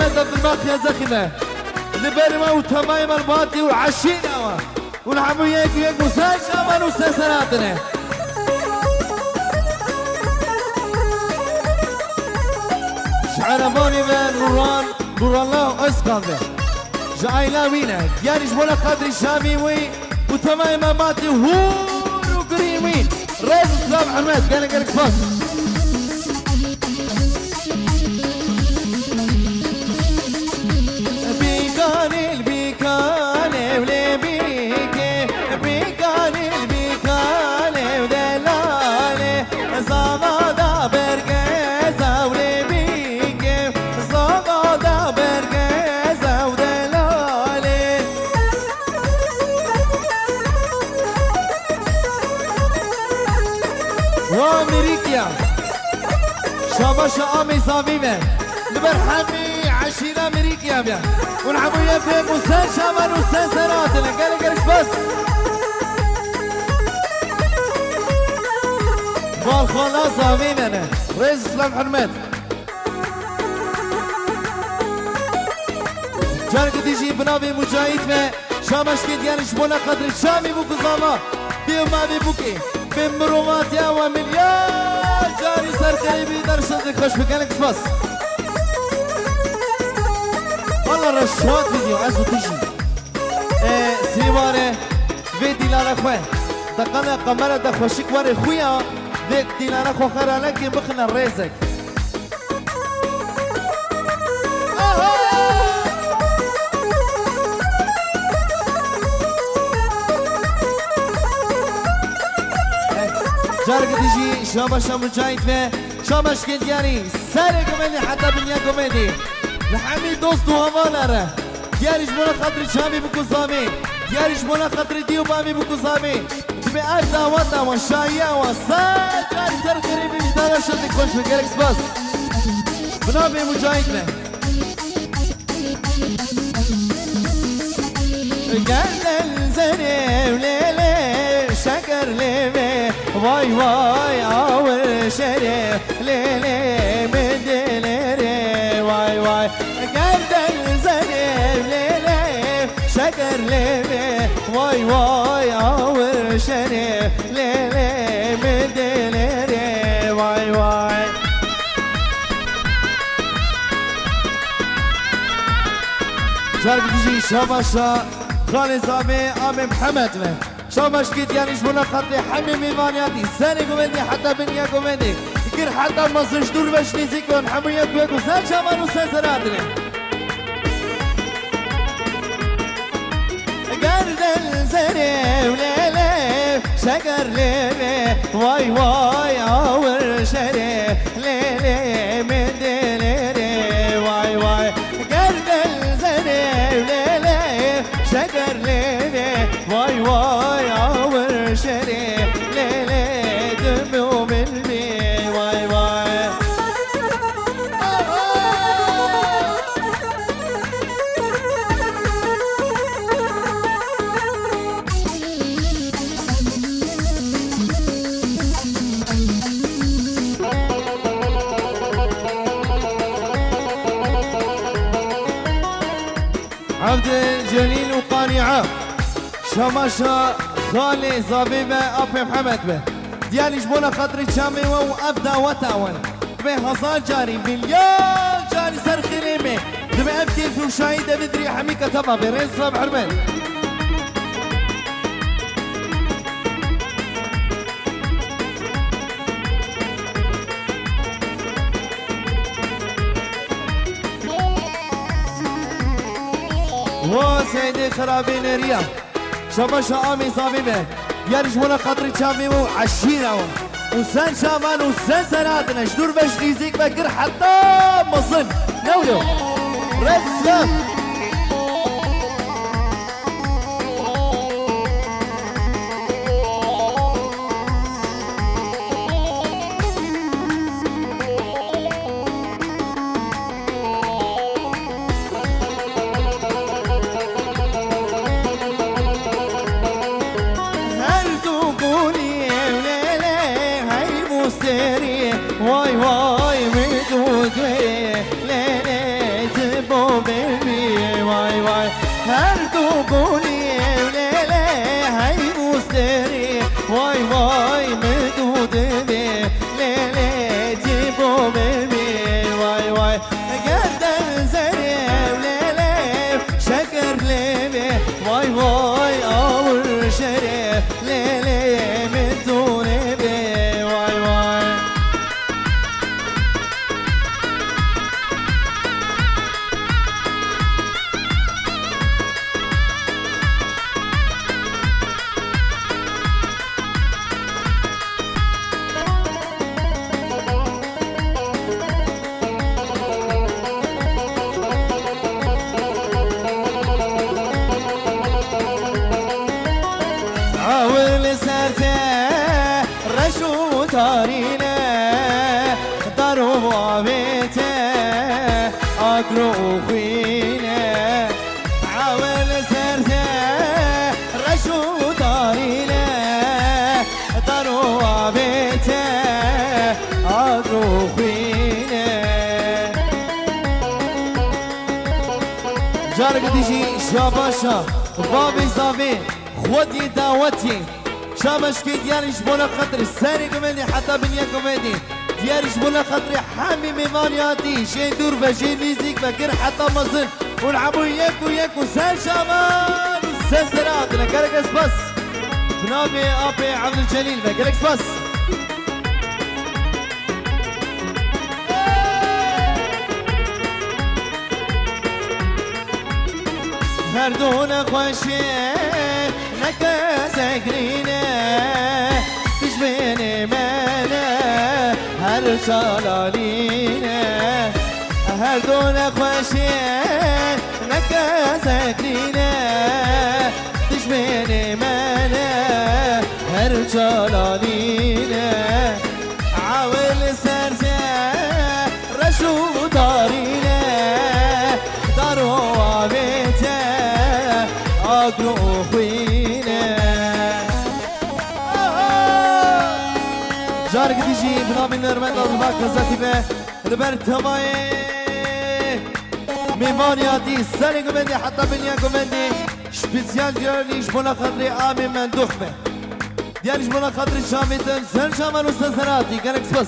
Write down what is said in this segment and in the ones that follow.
مدى بالباقية زخمة لبرمة وتمايم الباطي وعشينا ونحبو ياكو ياكو سال شامان وسلسلاتنا شعرباني من نوران نور الله اسقام جايلا وينا يعني جبونا قدر الشامي وي وتمايم الباطي وهور وقريمين رئيس السلام حماد قالك قالك فاس وامريكا شاباشا امي صافيمه لبرحمي عشيرة امريكا بيا ونحبو يبدأ مسان شامان وسان سنات قالك قالك بس بالخلا صافيمه انا رئيس اسلام حرمات جارك تيجي بنابي مجاهد ما شامش كد يعني شبونا قدر الشامي بوكو زاما بيو ما بي بوكي بمرومات يا ومليار جاري سر قريبي درشتك خوش بكالك بس والله رشاد فيديو عزو تيجي سيواره في ديلار اخوه دقنا قمرة دخوشك واري خويا ذيك ديلار اخوه خرالك بخنا الريزك جارك تيجي شابش مجاهد فيه شابش كدياني ساري كوميدي حتى بنيا كوميدي لحمي دوست وهمالره دياري جمونا خاطر شامي بكو زامي دياري جمونا خاطر ديو بامي بكو زامي تبي أردا وطا وشايا وصال جاري سر قريبي بدارة شدك كونش بكالكس بس بنابي مجاهد فيه قال الزني وليلي شكر ليلي واي واي اول شريف ليلي من دليري واي واي قد الزنيب ليلي شكر ليلي واي واي اول شريف ليلي من دليري واي واي شارك تجي شباشا خالي زامي امي محمد شامش كيت يعني شبونا خطي حمي ميمانياتي ساني كوميدي حتى بنيا كوميدي كير حتى مصر شدور باش نيزيكون حميات بيكو سان شامان وسان سراتني قرد الزري وليلي شكر ليلي واي واي اول شري ليلي من دليري واي واي قرد الزري وليلي شكر ليلي واي واي اول شري ليلي دمي وملمي واي واي عبد الجليل وقانعه شماشا خالي زبيبه ابي محمد به ديالي جبونا خاطري شامي وابدا وتاون به حصان جاري مليون جاري سر خليمه دبي ابكي في وشايده بدري حمي كتبها برين صاب حرمين وسيدي خرابين ريا شباشا امي صابيبه يعني جبونا خاطري شامي وعشينا وسان شامان وسان سناتنا شدور باش نيزيك بكر حتى مصن نولو ريد سلام واي واي مدود ليلي تبو شره ليلي من دوني بي واي واي تارينا ضروا بيته أقرأ خوينا عاول سرته رشو تارينا ضروا بيته أقرأ خوينا جارك ديجي شاباشا بابي زافي خودي دعوتي شامش كي ديارش بولا خطر ساري كوميدي حتى بنيا كوميدي ديارش بولا خطر حامي ميمانياتي شي دور وشي ميزيك فكر حتى مصر ونلعبوا ياكو سار شامان سلسلات نكركس بس بنابي ابي عبد الجليل بكركس بس هردون خوشي نكاسك رينا تشبيني مانا هر شلالينا هردون خوشي نكاسك رينا تشبيني مانا هر شلالينا عاول سرزة رشو دارينا دارو بيته أقرأ خوينا جارك ديجي بنامي نرمد للباك كزاتي به ربرت هماي ميمانياتي سالي كومندي حتى بنيا كومندي شبيسيال دياليش بولا خاطري آمي مندوح به دياليش بولا خاطري شاميتن سر شامان وستسراتي كاركس بس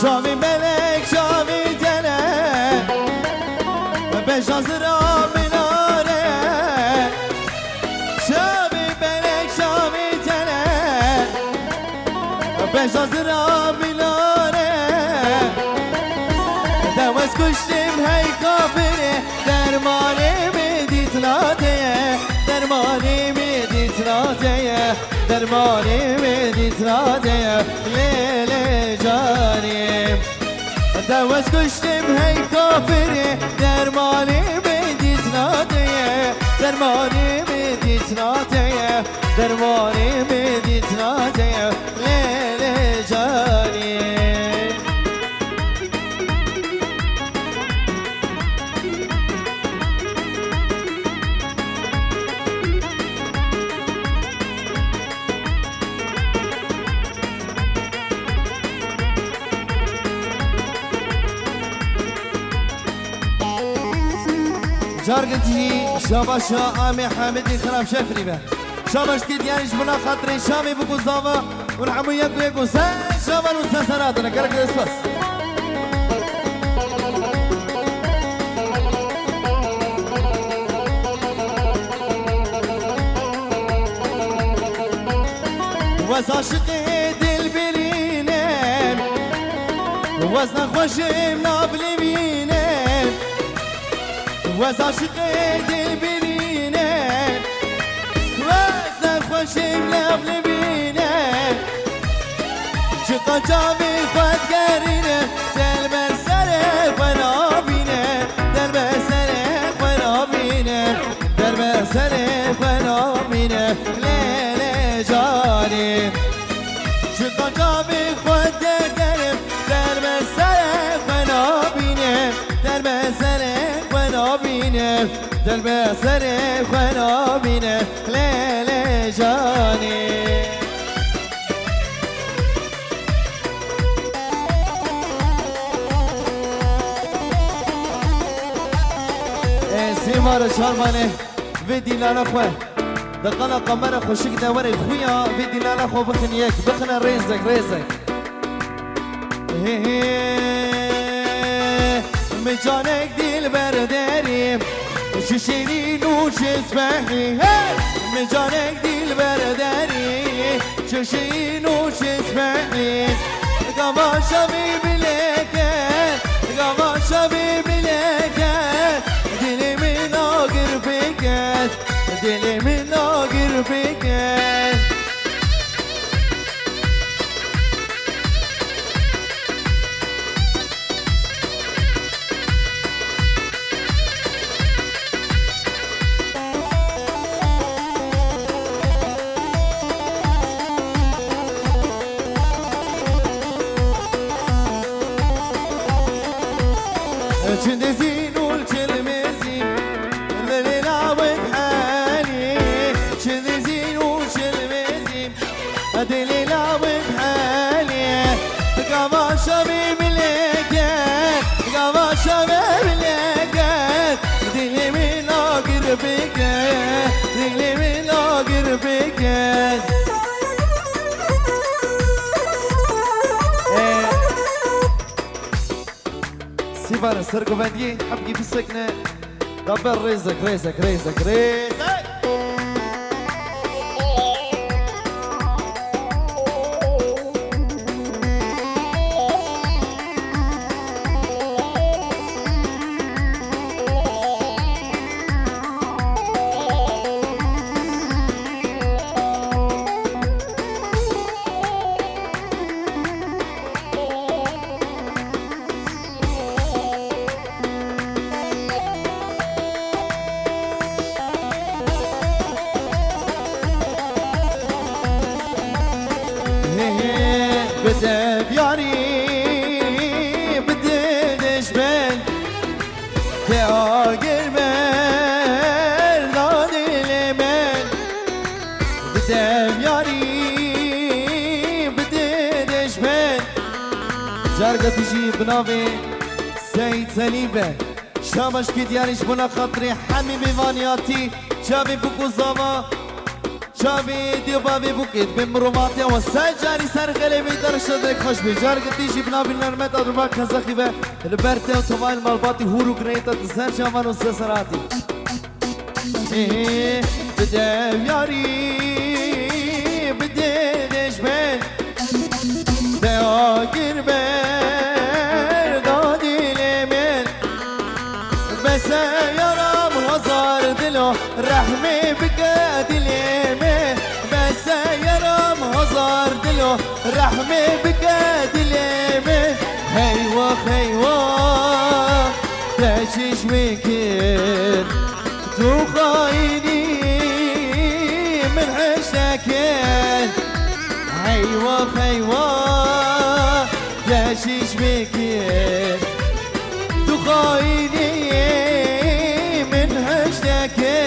شامي ملك شامي دنا بجزرة منارة شامي ملك شامي دنا بجزرة منارة دوز كشتم هاي كافرة درماني مديت ناتية درماني مديت ناتية درماني مديت ناتية ليلي جاني دوز كشتم هاي كافرة درماني مديت ناتية درماني مديت ناتية درماني مديت ناتية ليلي جاني جارقتي شاباشا آمي حامدي خراب شفري به شاباش كي ديانش بنا خاطري شامي بكو زاما ونحمو ياكو سان شابان وساسرات انا كارك اسفاس وزاشقي دل بلينم وزن خوشم نابل بينم وزاشقي دل بلينم وزن خوشم نابل بينم شقا جامي خود گرینم دل بر سر خنا بینم دل بر سر خنا بینم دل بر سر خنا بینم لیل جانی شقا جامي خود گرینم دل بر سر خنا بینم دل بر سر خنا بینم دل بر سر خنا بینم لیل جانی سیمار شارمانه و دیلان خواه دقنا قمر خوشك دوري خويا بدي لا خو بخنيك بخنا ريزك ريزك مجانك ديل برداريم ششيرين وشسبحي مجانك ديل برداريم ششيرين وشسبحي قما شبيب لك قما شبيب لك دلي من آقر بكت دلي من آقر بكت شندزين والشلمزين اللي لعبك حالي شندزين والشلمزين اللي لعبك حالي قما شبيب لك قما شبيب لك دلي من آقر بك دلي من آقر بك سيفان السرقو بندي حبقي في السكنة دبر ريزك ريزك ريزك ريزك بدأ بياري بدأ نشبل تأجر مال نادي لمن بدأ بياري بدأ نشبل جرقة تجيب نافي سيد سليبة شامش كديانش بنا خطري حمي بيوانياتي شابي بوكو زاما شابي ديو بابي بوكيت بمروماتي وسجاري سرخلي بيدرش درك خوش بجار قديشي بنا بالنرمت أدرباك كزاخي به البرتي وطمايل مالباتي هورو قريتا تسهر شامان وسسراتي بدأ ياري بدأ نشبه داقر بر دادي لمن بس يرام هزار دلو رحمي بقادي لمن بس يرام هزار دلو رحمي بقادي لمن هيوا هيوا تشيش مكر تو خايني من حشتكين هيوا هيوا تشيش مكر تو خايني من حشتكين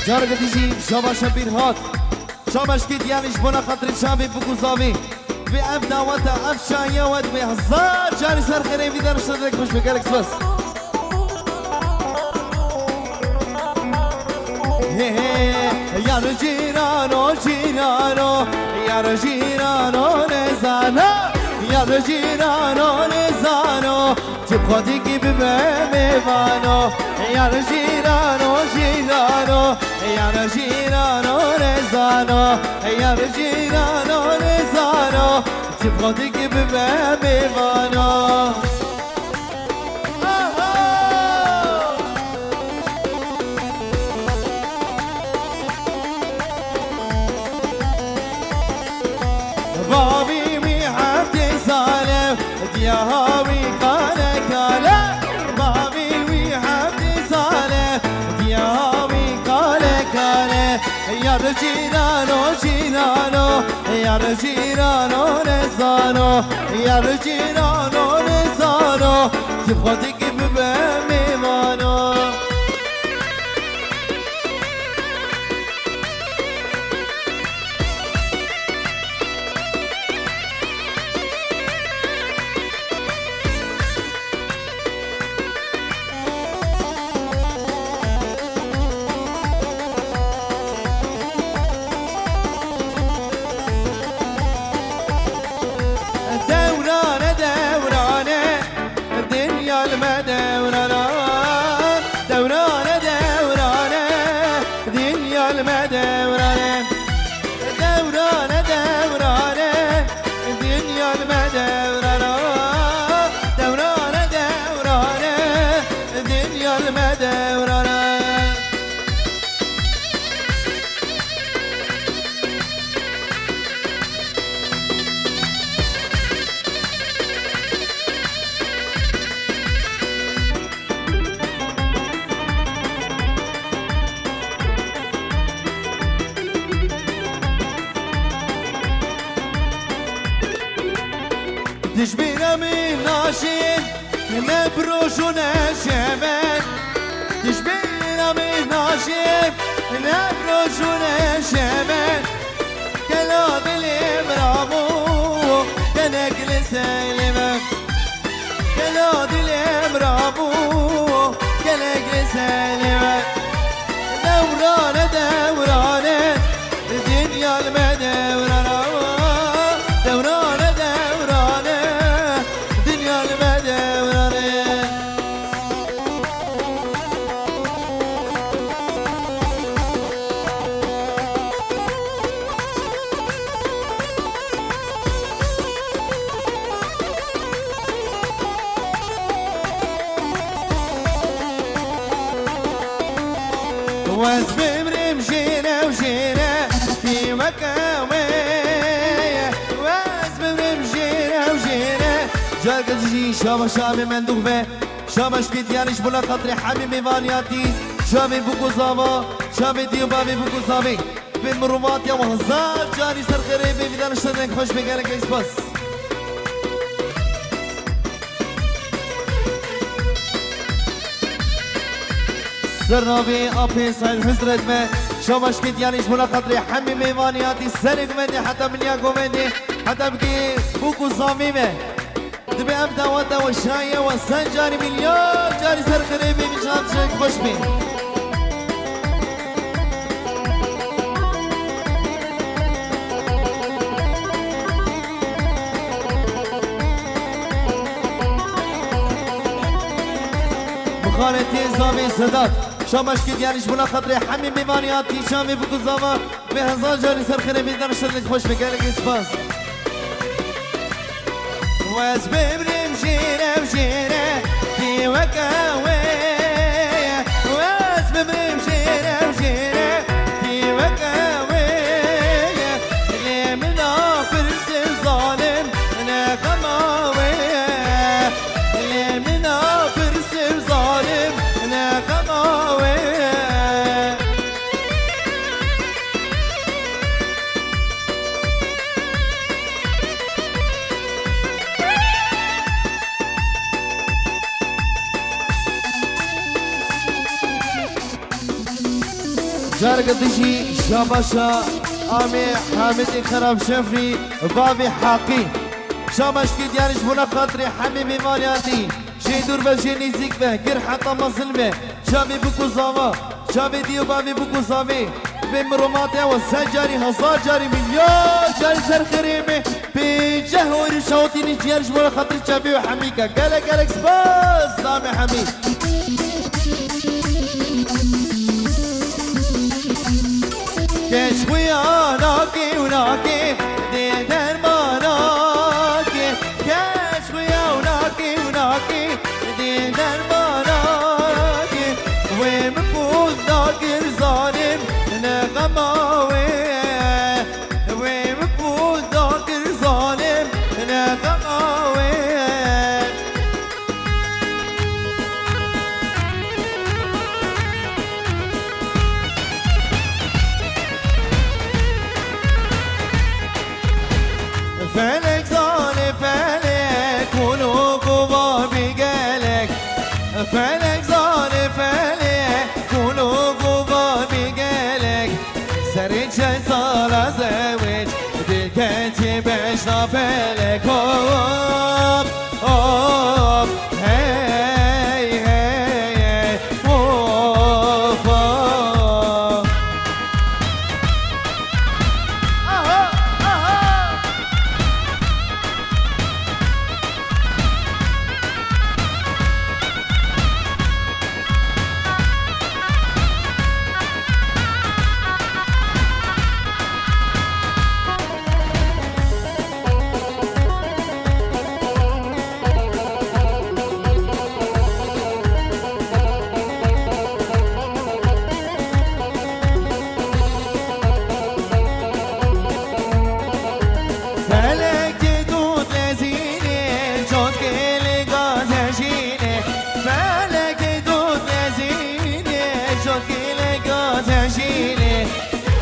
جارك تجيب شباش بيرهات شباش كيد يانش بنا خاطر شابي بكوزامي في أبدا وتا أفشا يا ود بهزار جاري سر خيري في درش صدرك مش بقالك بس يا رجيرانو جيرانو يا رجيرانو نزانا يا رجيرانو نزانو تبخدي كي بميفانو يا رجيرانو جيرانو يا رجيرانو نزانو يا رجيرانو نزانو تبخدي كي بميفانو بابي مي حفتي سالم يا هاوي قالك لا بابي مي حفتي سالم يا هاوي قالك لا يا يا رجيرانو جيرانو يا رجيرانو نزانو يا رجيرانو نزانو تبغى بميمانو تشبينا من ناشين نبروش ونشمن تشبينا من ناشين نبروش ونشمن كلا بالإمرامو كنقل سلمك كلا بالإمرامو كنقل سلمك دورانة دورانة الدنيا المدورانة دورانة دورانة الدنيا المدورانة واسمي مرمشينا وشينا في مكاوية واسمي مرمشينا وشينا جارك تجي شابا شامي مندوق به شاباش كي ديانش بلا خاطري حبيبي فانياتي شامي بوكو زاما شامي ديو بابي بوكو زامي بين مرومات يا وهزار جاني سر غريبي بدان اشتدنك خوش بقالك ايس بس سرنابي أبي سعيد حزرت ما شامش كنت يعني شمولا خاطري حمي ميمانياتي سرق مدي حتى من ياكو مدي حتى بكي بوكو صامي ما دبي أبدا ودا وشاية وسنجاري مليون جاري سر قريبي مشان شيك خوش بي مخالتي زامي صدات شامش كي ديانش بلا خاطري حمي ميمانياتي شامي بوكو زاما بهزار جاري سر قريبي درشتك خوش بقالك اسباس واس ببرم شيرة وشيرة في وكاوية واس ببرم شيرة وشيرة في وكاوية اللي من فرس الظالم انا خماوية اللي من فرس الظالم انا خماوية جارك دشي شاباشا امي حامد خراب شفري بابي حاقي شامش كي ديانش بنا خاطري حبيبي مارياتي شي دور بشي نيزيك به كر حتى مظلمه شامي بوكو زاما شامي ديو بابي بوكو زامي بمروماتي وسجاري هزار جاري مليون جاري سر خريمي بجهوري شوتي نجيارش بنا خاطري شابي وحميكا قالك سباس سامي حميد كش وياناكي وناكي دي درماناكي كش وياناكي وناكي دي درماناكي ومفوز ذاكر ظالم نغماوي ومفوز ذاكر ظالم نغماوي فلك زار فلك كلو قوة بقلك سرين شي صار زوج دلكتي بشنا فلك هوب هوب هي هي هوب هوب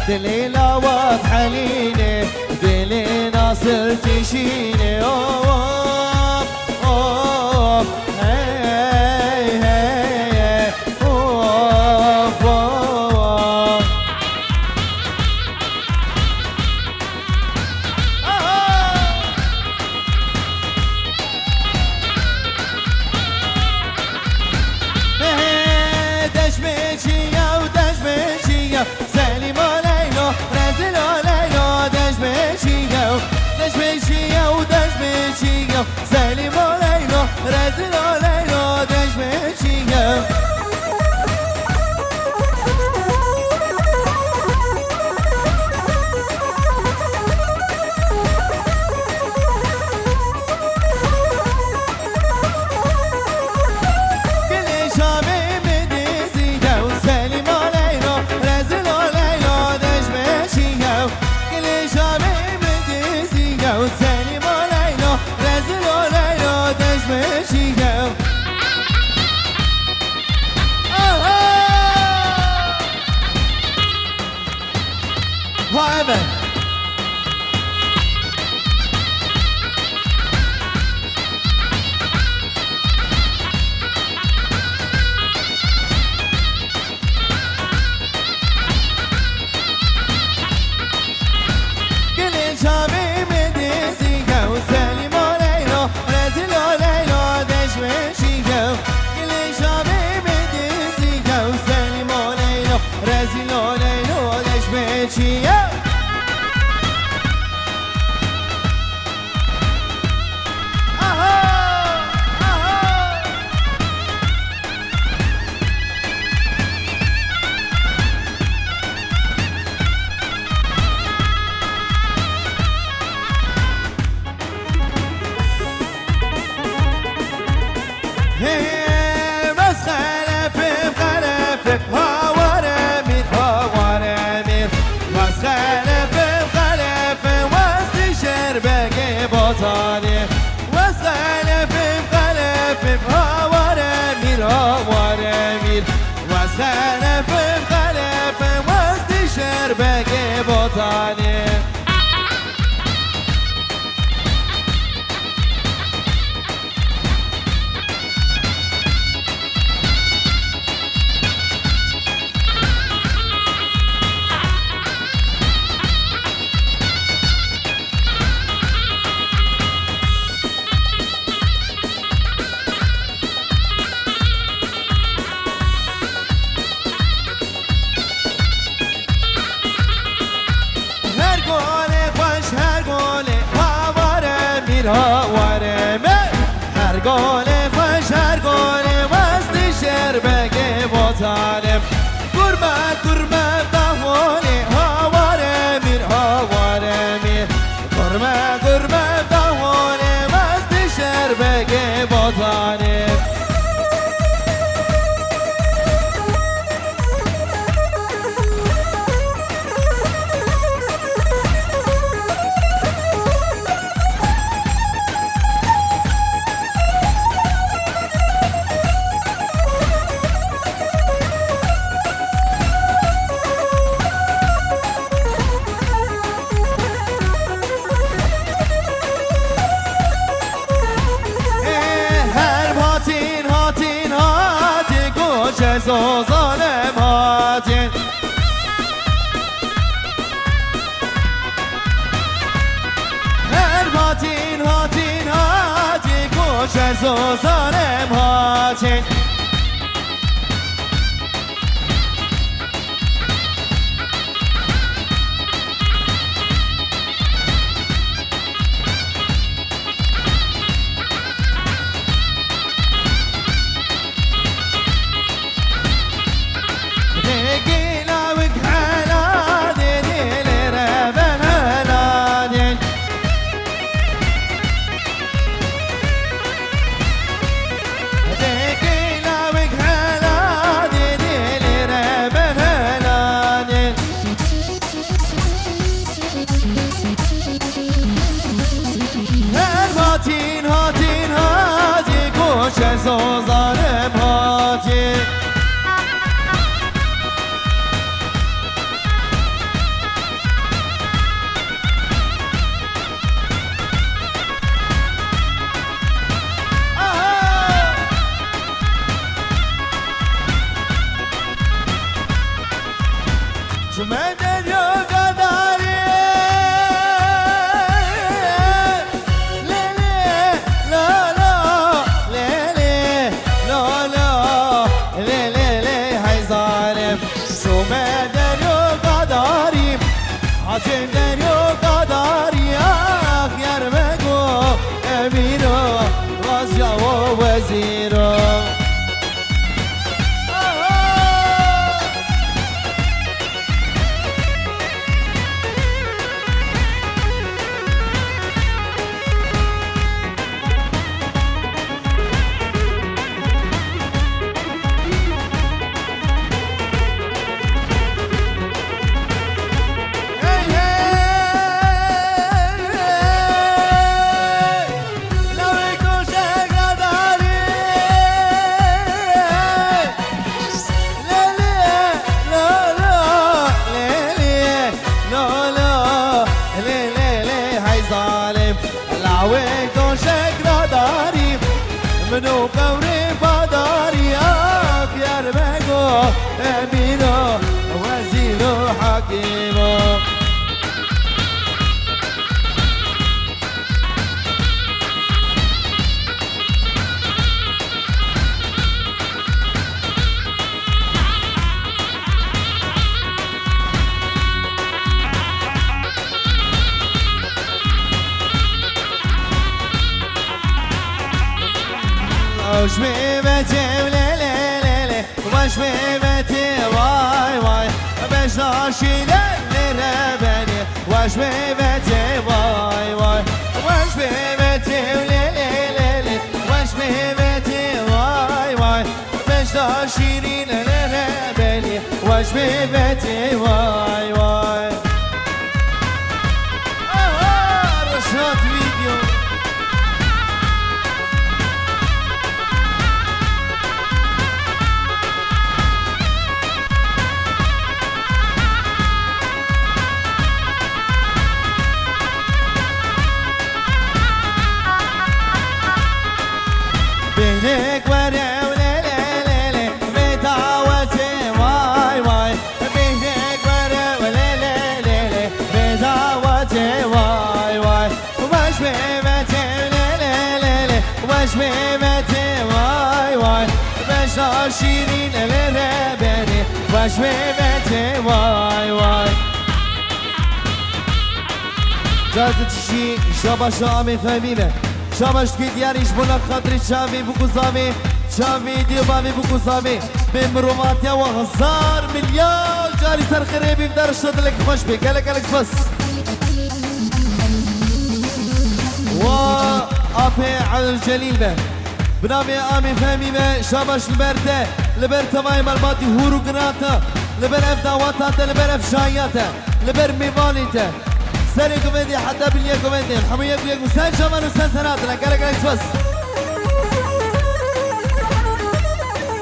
دلي لا واضحة ليني دلي ناصر تشيني اوه اوه هي هي اوه اوه دش بيشيا ودش بيشيا سليم رازل علينا دش بيشيا دش بيشيا ودش بيشيا سليم علينا رازل علينا دش بيشيا Whatever. كل شامي مديسيكا وسليم علينا رازل علينا دش مشيكا كل شامي مديسيكا وسليم علينا رازل علينا دش مشيكا بس خلف هوارمير هوارمير بس خلف وسط شربك بطاني بس خلف هوارمير هوارمير بس خلف وسط شربك بطاني هر گونه خوش هر گونه وسط شربک بطالب گرمه دهولی هواره میر گرمه دهولی وسط شربک بطالب ظالم هاتين هاتين هاتين هاتين كوش ظالم هاتين هاتين هاتين هاتي كوش ظالم هاتي جمعت اليوم قدري ليلي لا لا ليلي لا لا ليلي هاي ظالم جمعت اليوم قدري عجل اليوم قدري اخ يرمقو امينو رازيا ووزيرو منو قوري فداري اخ يرمقو امينو وزيرو حكيمو وش بيبتي وليلي وش بيبتي واي واي باش ناشي للرباني وش بيبتي واي واي وش بيبتي وليلي وش بيبتي واي واي باش ناشي للرباني وش بيبتي واي واي رشات فيديو بينك ورا وليلي بدعوتي واي واي بينك ورا وليلي بدعوتي واي واي وش بيبتي وليلي وش بيبتي واي واي باش ناشيرين للرباني وش بيبتي واي واي جاتت شي شبا شامي فهمينه شامش کی دیاریش بنا خاطری چاوی بکو زامی چاوی دیوبامی بکو زامی به مروماتیا و 1000 میلیون جاری سر خریبی بدر شد لك خوش بی گلک بس و آپی على الجلیل به بنامي آمي فهمي به شامش لبرته مای مرباطی هورو گناتا لبر اف دعواتا لبر اف شایاتا لبر میوانیتا سري كوميديا حتى باليا كوميديا الحمية بيا وسان جمال وسان سنات لقالك بس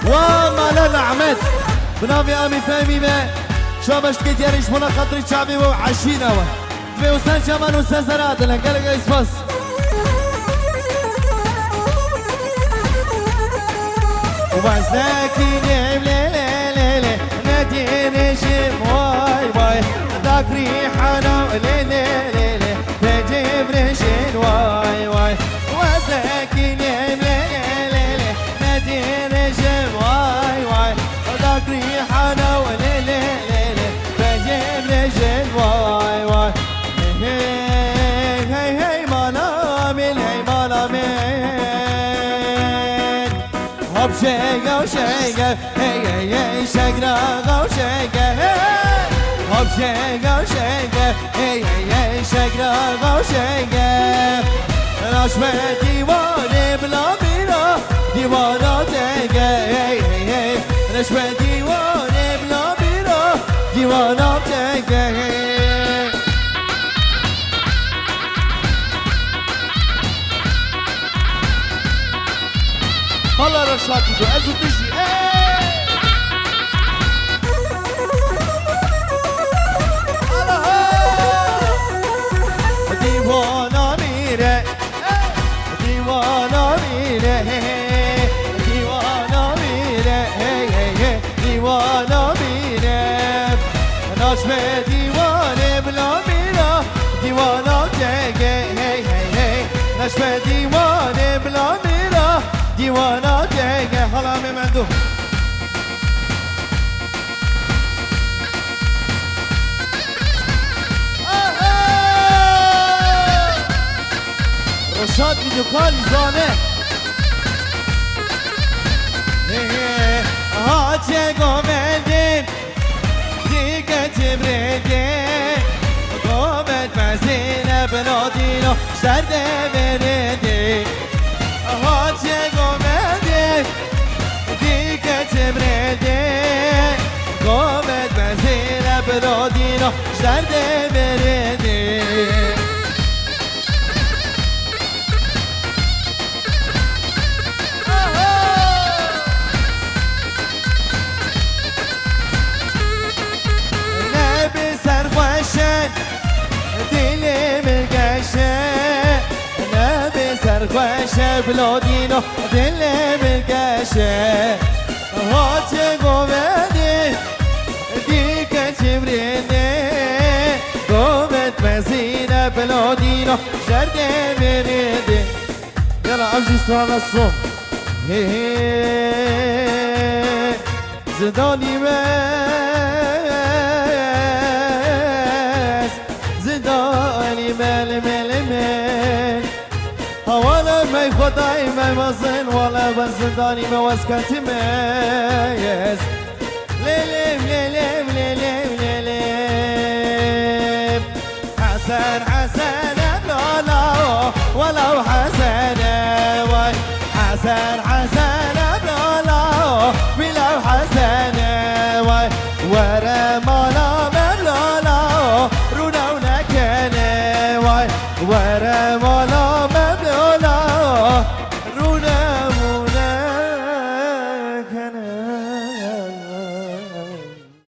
وما لا عمد بنامي امي فهمي ما شامش كي دياريش منا خاطري شعبي وعشينا وسان جمال وسان سنات لقالك بس وبعزاكي ليلي نجم واي واي ذاك ريحانه ليلي ليلي تجيب رجل واي واي وزاك اليم ليلي ليلي نادي نجم واي واي ذاك ريحانه ليلي ليلي تجيب رجل واي واي هي هي هي منامل هي منامل هب شيقة وشيقة هي هي شقرة وشيقة هب شيقة وشيقة هي هي شقرة وشيقة نشوة ديواني بلا ميرا ديوانا تيقة هي هي نشوة ديواني بلا ميرا ديوانا تيقة والله رشاق جو ازو تجي ديوانا ميرة ديوانا ميرة ديوانا ميرة ديوانا ميرة نجمة ديواني بلا ميرة ديوانا تيجي نجمة ديواني بلا ميرة ديوانا تيجي هلا ممندو رشاد فيديو كال زانه هاتي قومدين ديكة تبردين قومت مزينة بنادينو شرد بردين هاتي قومدين ديكة تبردين قومت مزينة بنادينو شرد بردين خوشه بلادینو دل بلگشه هاتي قومدي دیگه چبرینه قومت مزینه بلادینو جرده بریده یلا امجی سوال الصوم زدانی مز زدانی مل مل مل ولا ما يخدعي ما يمزن ولا بنزداني ما وسكنت ميز ليلم ليلم ليلم ليلم حسن حسن لا لا ولو حسن واي حسن حسن